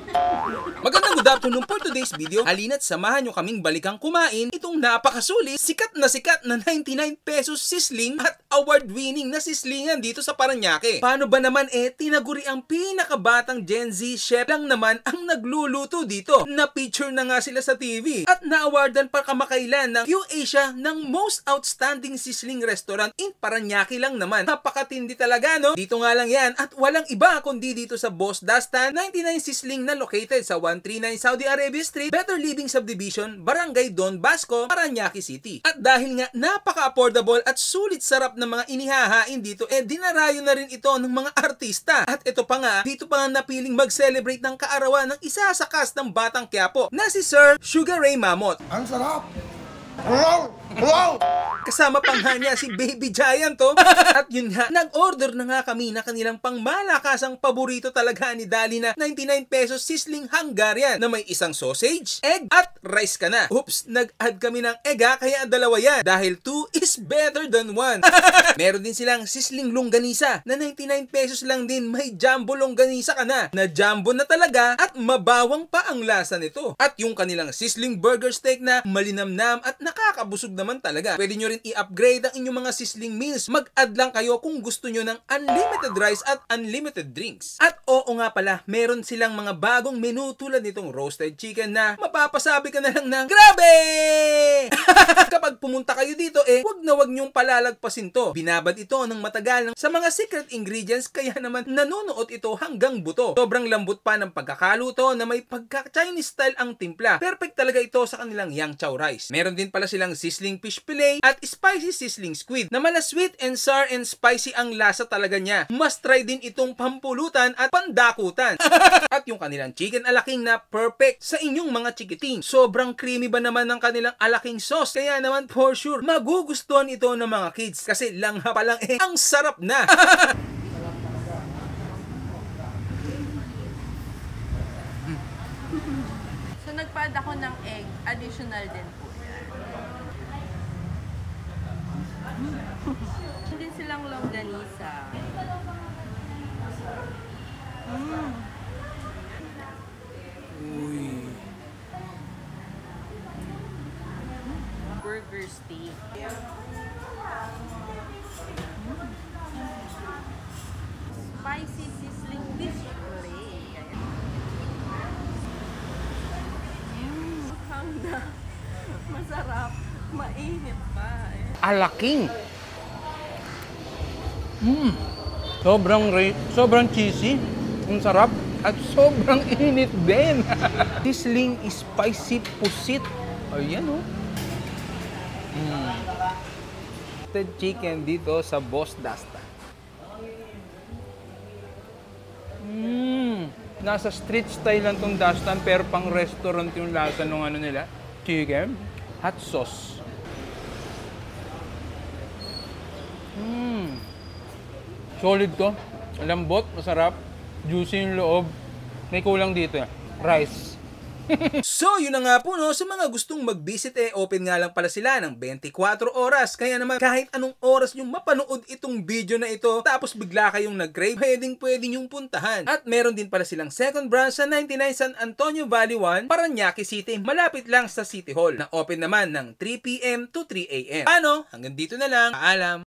Magandang good afternoon for today's video. Halina't samahan nyo kaming balikang kumain itong napakasulit, sikat na 99 pesos sisling at award-winning na sislingan dito sa Parañaque. Paano ba naman tinaguri ang pinakabatang Gen Z chef lang naman ang nagluluto dito. Na-feature na nga sila sa TV at na-awardan pa kamakailan ng QAsia ng Most Outstanding Sisling Restaurant in Parañaque lang naman. Napakatindi talaga, no? Dito nga lang yan at walang iba kundi dito sa Boss Dastan 99 Sisling na located sa 139 Saudi Arabia Street, Better Living Subdivision, Barangay Don Basco, Parañaque City. At dahil nga napaka-affordable at sulit sarap ng mga inihahain dito, dinarayo na rin ito ng mga artista. At ito pa nga, dito pa nga napiling mag-celebrate ng kaarawan ng isa sa cast ng Batang Quiapo na si Sir Sugar Ray Mamot. Ang sarap! Wow! Wow! Kasama pang nga niya si Baby Giant, to. At yun nga, nag-order na nga kami na kanilang pangmalakasang paborito talaga ni Dali na 99 pesos sisling Hungarian na may isang sausage, egg, at rice ka na. Oops, nag-add kami ng egg kaya dalawa yan dahil 2 is better than 1. Meron din silang sisling longganisa na 99 pesos lang din, may jumbo longganisa ka na jumbo na talaga at mabawang pa ang lasa nito. At yung kanilang sisling burger steak na malinamnam at nakakabusog naman talaga. Pwede nyo rin i-upgrade ang inyong mga sisling meals. Mag-add lang kayo kung gusto nyo ng unlimited rice at unlimited drinks. At oo nga pala, meron silang mga bagong menu tulad nitong roasted chicken na mapapasabi ka na lang ng grabe! Kapag pumunta kayo dito, wag nyong palalagpasin to. Binabad ito ng matagal sa mga secret ingredients kaya naman nanunuot ito hanggang buto. Sobrang lambot pa ng pagkakaluto na may pagka-Chinese style ang timpla. Perfect talaga ito sa kanilang yang chow rice. Meron din pala silang sizzling fish fillet at spicy sizzling squid na mala sweet and sour and spicy ang lasa talaga niya. Must try din itong pampulutan at pandakutan. At yung kanilang chicken alaking na perfect sa inyong mga chikiting. Sobrang creamy ba naman ng kanilang alaking sauce kaya naman for sure magugustuhan ito ng mga kids kasi langha pa lang ang sarap na. So nagpa-add ako ng egg, additional din po yan. Hindi silang longganisa. Uy. Burger steak. Spicy sizzling fish fillet. Mukhang na masarap, mainit pa Alaking. Sobrang cheesy. Ang sarap. At sobrang init din. Sizzling spicy pusit. Ayan, oh. Roasted chicken dito sa Boss Dastan. Nasa street style lang tong Dastan pero pang restaurant yung lasa ng ano nila. Chicken. Hot sauce. Solid to. Lambot, masarap. Juicy yung loob. May kulang dito. Rice. So, yun na nga po, no? Sa mga gustong mag-visit, open nga lang pala sila ng 24 oras. Kaya naman, kahit anong oras yung mapanood itong video na ito, tapos bigla kayong nag-crave, pwedeng yung puntahan. At meron din pala silang second branch sa 99 San Antonio Valley 1, Parañaque City, malapit lang sa City Hall, na open naman ng 3 PM to 3 AM. Ano? Hanggang dito na lang. Paalam!